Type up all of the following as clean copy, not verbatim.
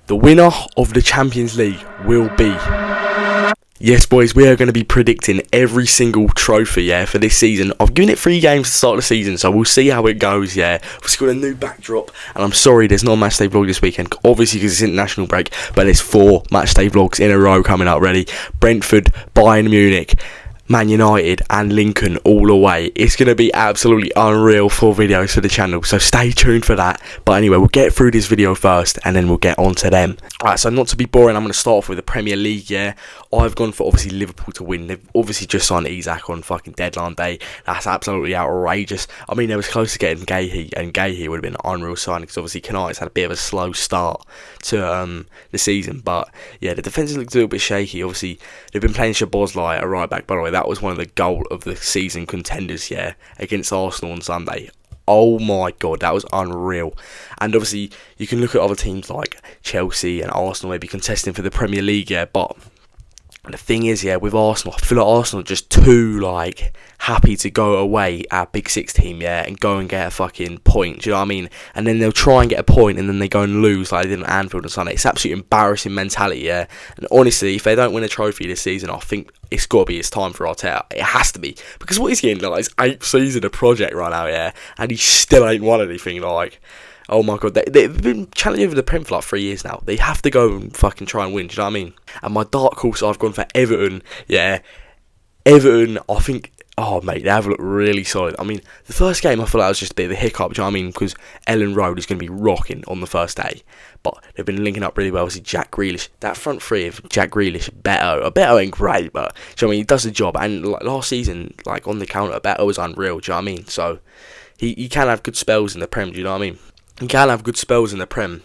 the winner of the Champions League will be... Yes, boys, we are going to be predicting every single trophy, for this season. I've given it 3 games to start the season, so we'll see how it goes, We've got a new backdrop, and I'm sorry there's not a matchday vlog this weekend, obviously because it's international break, but there's 4 matchday vlogs in a row coming up ready. Brentford, Bayern Munich, Man United and Lincoln all away. It's going to be absolutely unreal 4 videos for the channel, so stay tuned for that. But anyway, we'll get through this video first and then we'll get on to them. Alright, so not to be boring, I'm going to start off with the Premier League, I've gone for obviously Liverpool to win. They've obviously just signed Isak on fucking deadline day. That's absolutely outrageous. I mean, they was close to getting Gahey, and Gahey would have been an unreal signing because obviously Kanai's had a bit of a slow start to the season. But yeah, the defence looked a little bit shaky. Obviously, they've been playing Szoboszlai at right back. By the way, that was one of the goal of the season contenders, against Arsenal on Sunday. Oh my god, that was unreal. And obviously, you can look at other teams like Chelsea and Arsenal maybe contesting for the Premier League, but the thing is, with Arsenal, I feel like Arsenal are just too, happy to go away at Big Six team, and go and get a fucking point, do you know what I mean? And then they'll try and get a point, and then they go and lose like they did at Anfield on Sunday. It's absolutely embarrassing mentality, And honestly, if they don't win a trophy this season, I think it's got to be his time for Arteta. It has to be. Because what he's getting, his 8th season of project right now, and he still ain't won anything, oh my god, they've been challenging over the Prem for 3 years now. They have to go and fucking try and win, do you know what I mean? And my dark horse, I've gone for Everton, Everton, I think, oh mate, they have looked really solid. I mean, the first game I feel like was just a bit of a hiccup, do you know what I mean? Because Ellen Road is going to be rocking on the first day. But they've been linking up really well. Obviously, Jack Grealish, that front three of Jack Grealish, Beto ain't great, but do you know what I mean? He does the job. And last season, on the counter, Beto was unreal, do you know what I mean? So, he can have good spells in the Prem, do you know what I mean? He can have good spells in the Prem.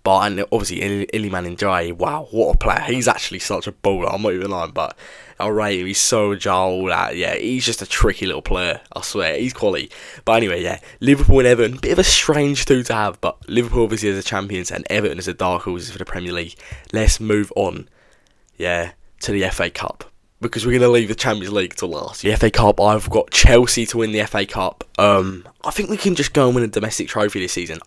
But, and obviously, Iliman Ndiaye, wow, what a player. He's actually such a baller, I'm not even lying, but I rate him, he's so agile, he's just a tricky little player, I swear, he's quality. But anyway, Liverpool and Everton, bit of a strange two to have, but Liverpool obviously as the champions, and Everton as the dark horses for the Premier League. Let's move on, to the FA Cup. Because we're going to leave the Champions League to last. The FA Cup, I've got Chelsea to win the FA Cup. I think we can just go and win a domestic trophy this season.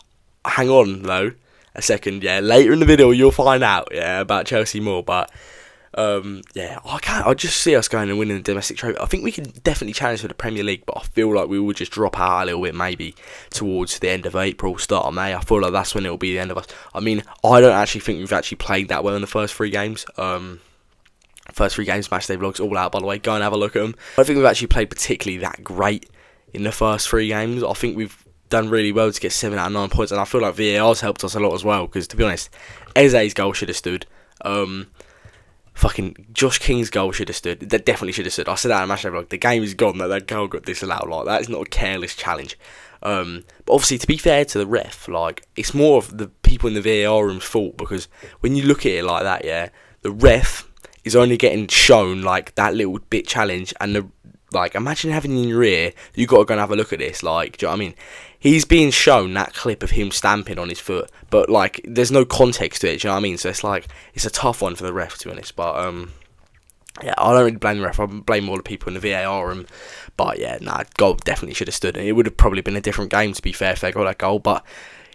Hang on, though, a second. Later in the video, you'll find out, about Chelsea more. But, I just see us going and winning the domestic trophy. I think we can definitely challenge for the Premier League, but I feel like we will just drop out a little bit, maybe, towards the end of April, start of May. I feel like that's when it will be the end of us. I mean, I don't actually think we've actually played that well in the first 3 games. First 3 games, matchday vlogs, all out, by the way. Go and have a look at them. I don't think we've actually played particularly that great in the first 3 games. I think we've done really well to get 7 out of 9 points, and I feel like VAR's helped us a lot as well, because, to be honest, Eze's goal should have stood. Fucking Josh King's goal should have stood. That definitely should have stood. I said that in a matchday vlog. The game is gone, that goal got disallowed. That is not a careless challenge. But obviously, to be fair to the ref, it's more of the people in the VAR room's fault, because when you look at it like that, the ref is only getting shown that little bit challenge, and imagine having in your ear, you got to go and have a look at this, do you know what I mean? He's being shown that clip of him stamping on his foot, but there's no context to it, do you know what I mean? So it's a tough one for the ref, to be honest. But I don't really blame the ref. I blame all the people in the VAR room. But goal definitely should have stood, and it would have probably been a different game, to be fair, if they got that goal. But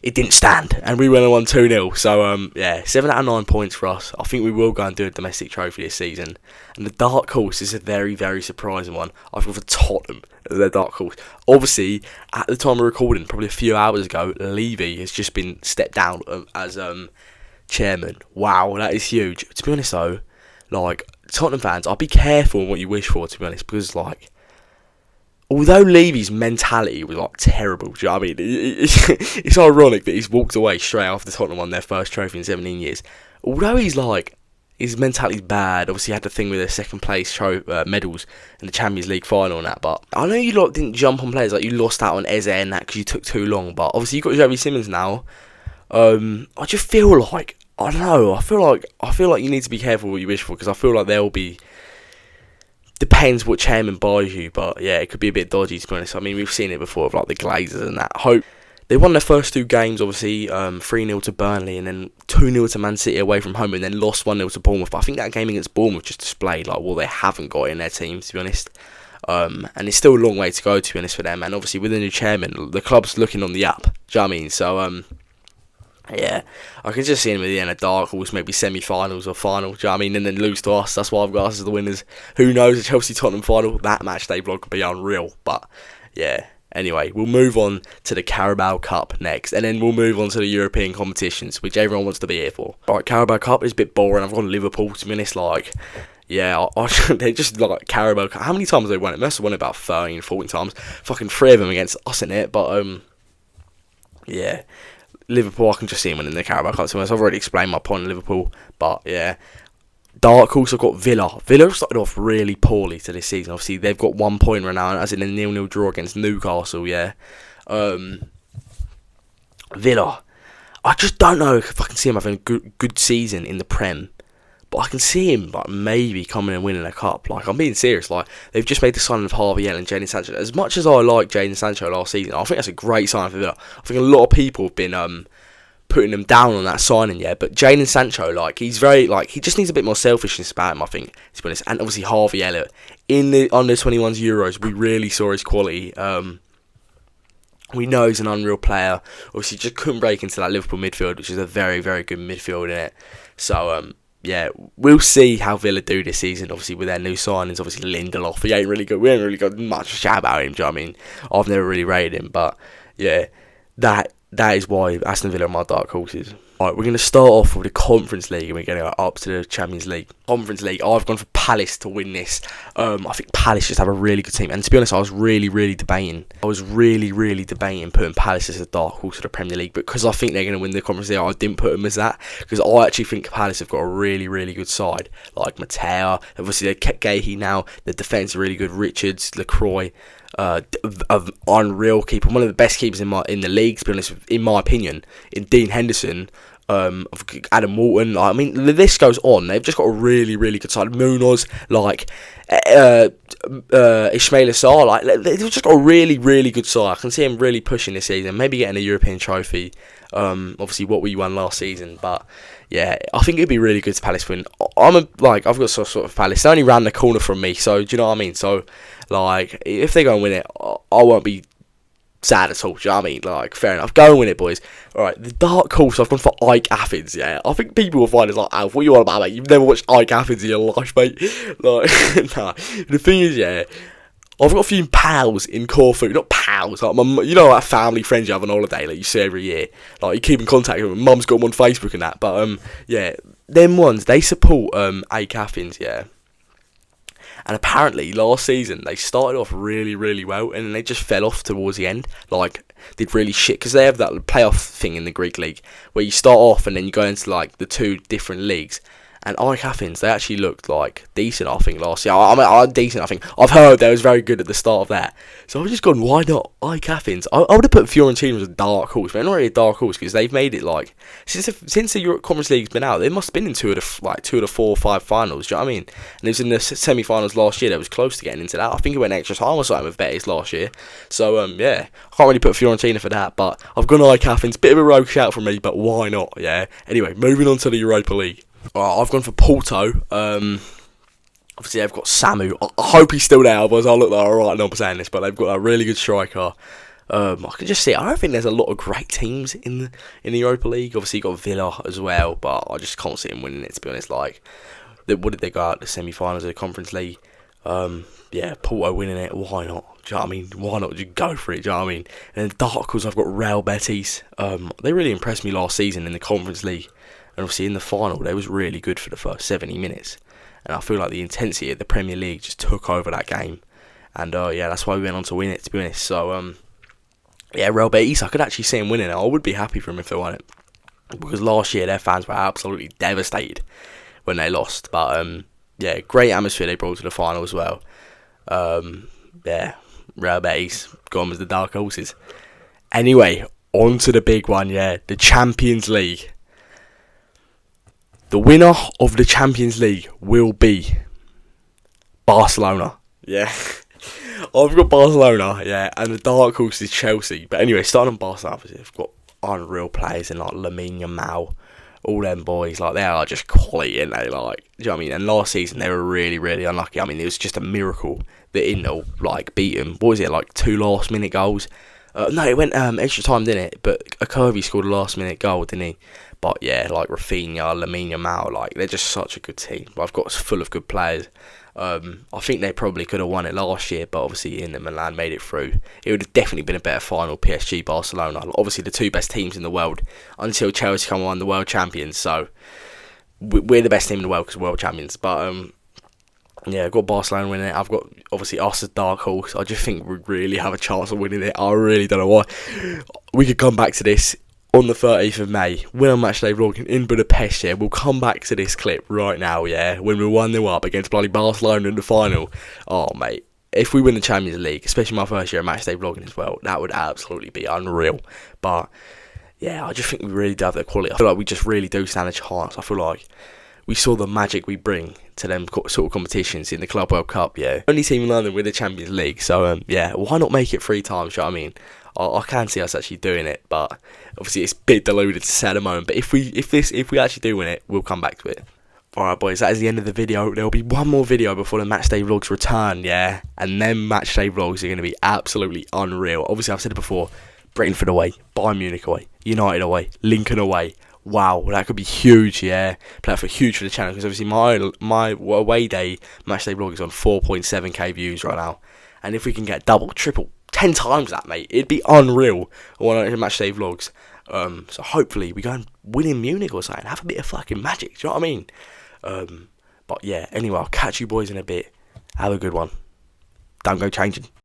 it didn't stand, and we went and won 2-0. So, 7 out of 9 points for us. I think we will go and do a domestic trophy this season. And the dark horse is a very, very surprising one. I've gone for Tottenham as their dark horse. Obviously, at the time of recording, probably a few hours ago, Levy has just been stepped down as chairman. Wow, that is huge. To be honest, though, Tottenham fans, I'll be careful on what you wish for, to be honest, because, although Levy's mentality was terrible, do you know what I mean? It's ironic that he's walked away straight after Tottenham won their first trophy in 17 years. Although he's his mentality's bad. Obviously, he had the thing with the second place medals in the Champions League final and that. But I know you didn't jump on players, you lost out on Eze and that because you took too long. But obviously, you've got Xavi Simons now. I just feel I don't know. I feel like you need to be careful what you wish for, because I feel like there will be. Depends what chairman buys you, but it could be a bit dodgy, to be honest. I mean, we've seen it before with the Glazers and that. They won their first 2 games, obviously, 3-0 to Burnley and then 2-0 to Man City away from home, and then lost 1-0 to Bournemouth. But I think that game against Bournemouth just displayed what they haven't got in their team, to be honest. And it's still a long way to go, to be honest, for them. And obviously, with the new chairman, the club's looking on the up. Do you know what I mean? So Yeah, I can just see him at the end of dark horse, maybe semi-finals or final. Do you know what I mean? And then lose to us. That's why I've got us as the winners. Who knows? The Chelsea Tottenham final, that match day vlog could be unreal. But yeah. Anyway, we'll move on to the Carabao Cup next, and then we'll move on to the European competitions, which everyone wants to be here for. Right, Carabao Cup is a bit boring. I've gone Liverpool, to be honest. Like, yeah, they're just like Carabao Cup. How many times have they won it? Must have won it about 13, 14 times. Fucking 3 of them against us in it. But yeah. Liverpool, I can just see them winning the Carabao Cup. So I've already explained my point on Liverpool, but yeah. Dark horse, I've got Villa. Villa started off really poorly to this season. Obviously, they've got 1 point right now, as in a 0-0 draw against Newcastle, yeah. Villa, I just don't know if I can see him having a good season in the Prem. But I can see him like maybe coming and winning a cup. Like, I'm being serious. Like, they've just made the signing of Harvey Elliott and Jadon Sancho. As much as I like Jadon Sancho last season, I think that's a great sign for Villa. I think a lot of people have been putting them down on that signing, yeah. But Jadon Sancho, like, he's very, like, he just needs a bit more selfishness about him, I think, to be honest. And obviously Harvey Elliott in the under-21s Euros, we really saw his quality. We know he's an unreal player. Obviously, just couldn't break into that Liverpool midfield, which is a very, very good midfield in it. So yeah, we'll see how Villa do this season, obviously, with their new signings. Obviously, Lindelof, he ain't really good. We ain't really got much to chat about him, do you know what I mean? I've never really rated him, but yeah, that is why Aston Villa are my dark horses. Right, we're going to start off with the Conference League, and we're going to go up to the Champions League. Conference League, I've gone for Palace to win this. I think Palace just have a really good team. And to be honest, I was really, really debating putting Palace as a dark horse to the Premier League. But because I think they're going to win the Conference League, I didn't put them as that. Because I actually think Palace have got a really, really good side. Like Mateo, obviously they kept Gahey now. The defence is really good. Richards, Lacroix. Of unreal keeper, one of the best keepers in the league, to be honest, in my opinion. In Dean Henderson, Adam Walton. I mean, the list goes on. They've just got a really, really good side. Munoz, like Ismail Assar, like they've just got a really, really good side. I can see him really pushing this season, maybe getting a European trophy. Obviously what we won last season, but yeah, I think it'd be really good to Palace win. I've got sort of Palace. They're only round the corner from me, so do you know what I mean? So like, if they go and win it, I won't be sad at all. Do you know what I mean? Like, fair enough. Go and win it, boys. Alright, the dark horse, I've gone for Ike Athens, yeah. I think people will find it's like, Alf, what you on about, mate? You've never watched Ike Athens in your life, mate. Like, nah. The thing is, yeah, I've got a few pals in Corfu, not pals, like you know, that family friends you have on holiday, like you see every year. Like, you keep in contact with them. Mum's got them on Facebook and that, but yeah, them ones, they support Ike Athens, yeah. And apparently, last season, they started off really, really well, and then they just fell off towards the end. Like, did really shit, because they have that playoff thing in the Greek league, where you start off and then you go into, like, the 2 different leagues. And Ike Athens, they actually looked, like, decent, I think, last year. Decent, I think. I've heard they was very good at the start of that. So I've just gone, why not Ike Athens? I would have put Fiorentina as a dark horse, but not really a dark horse, because they've made it, like, since the Europe Conference League's been out, they must have been in 2 of the 4 or 5 finals, do you know what I mean? And it was in the semi-finals last year, they was close to getting into that. I think it went extra time or something with Betis last year. So, yeah, I can't really put Fiorentina for that, but I've gone Ike Athens. Bit of a rogue shout from me, but why not, yeah? Anyway, moving on to the Europa League. I've gone for Porto. Obviously, they've got Samu. I hope he's still there, otherwise I'll look like a right knob saying this, but they've got a really good striker. I can just see, I don't think there's a lot of great teams in the Europa League. Obviously, you've got Villa as well, but I just can't see him winning it, to be honest. Like, what did they go out the semi-finals of the Conference League? Yeah, Porto winning it, why not? Do you know what I mean? Why not just go for it, do you know what I mean? And then dark horse, I've got Real Betis. They really impressed me last season in the Conference League. And obviously in the final, they was really good for the first 70 minutes. And I feel like the intensity of the Premier League just took over that game. And yeah, that's why we went on to win it, to be honest. So, yeah, Real Betis, I could actually see him winning it. I would be happy for him if they won it. Because last year, their fans were absolutely devastated when they lost. But, yeah, great atmosphere they brought to the final as well. Yeah, Real Betis, gone as the dark horses. Anyway, on to the big one, yeah, the Champions League. The winner of the Champions League will be Barcelona. Yeah. I've got Barcelona, yeah, and the dark horse is Chelsea. But anyway, starting on Barcelona, they've got unreal players in like Lamine Yamal, all them boys. Like, they are just quality, and they like, do you know what I mean? And last season they were really, really unlucky. I mean, it was just a miracle that Inter like beat them. What was it, like 2 last minute goals? No, it went extra time, didn't it? But Kirby scored a last minute goal, didn't he? But yeah, like Rafinha, Lamine Yamal, like they're just such a good team. I've got full of good players. I think they probably could have won it last year, but obviously Inter Milan made it through. It would have definitely been a better final, PSG, Barcelona. Obviously the two best teams in the world until Chelsea come on, the world champions. So we're the best team in the world because we're world champions. But yeah, I've got Barcelona winning it. I've got obviously us as dark horse. I just think we really have a chance of winning it. I really don't know why. We could come back to this on the 30th of May, win on matchday vlog in Budapest, yeah. We'll come back to this clip right now, yeah, when we're 1-0 up against bloody Barcelona in the final. Oh, mate, if we win the Champions League, especially my first year of matchday vlogging as well, that would absolutely be unreal. But, yeah, I just think we really do have that quality. I feel like we just really do stand a chance. I feel like we saw the magic we bring to them sort of competitions in the Club World Cup, yeah. Only team in London with the Champions League, so, yeah, why not make it 3 times, you know what I mean? I can see us actually doing it, but obviously it's a bit deluded to say at the moment. But if we actually do win it, we'll come back to it. Alright boys, that is the end of the video. There will be one more video before the matchday vlogs return, yeah? And then matchday vlogs are going to be absolutely unreal. Obviously I've said it before, Brentford away, Bayern Munich away, United away, Lincoln away. Wow, that could be huge, yeah. Play for huge for the channel, because obviously my away day matchday vlog is on 4.7k views right now. And if we can get double, triple, 10 times that, mate, it'd be unreal on one of the matchday vlogs. So hopefully we go and win in Munich or something, have a bit of fucking magic, do you know what I mean? But yeah, anyway, I'll catch you boys in a bit. Have a good one. Don't go changing.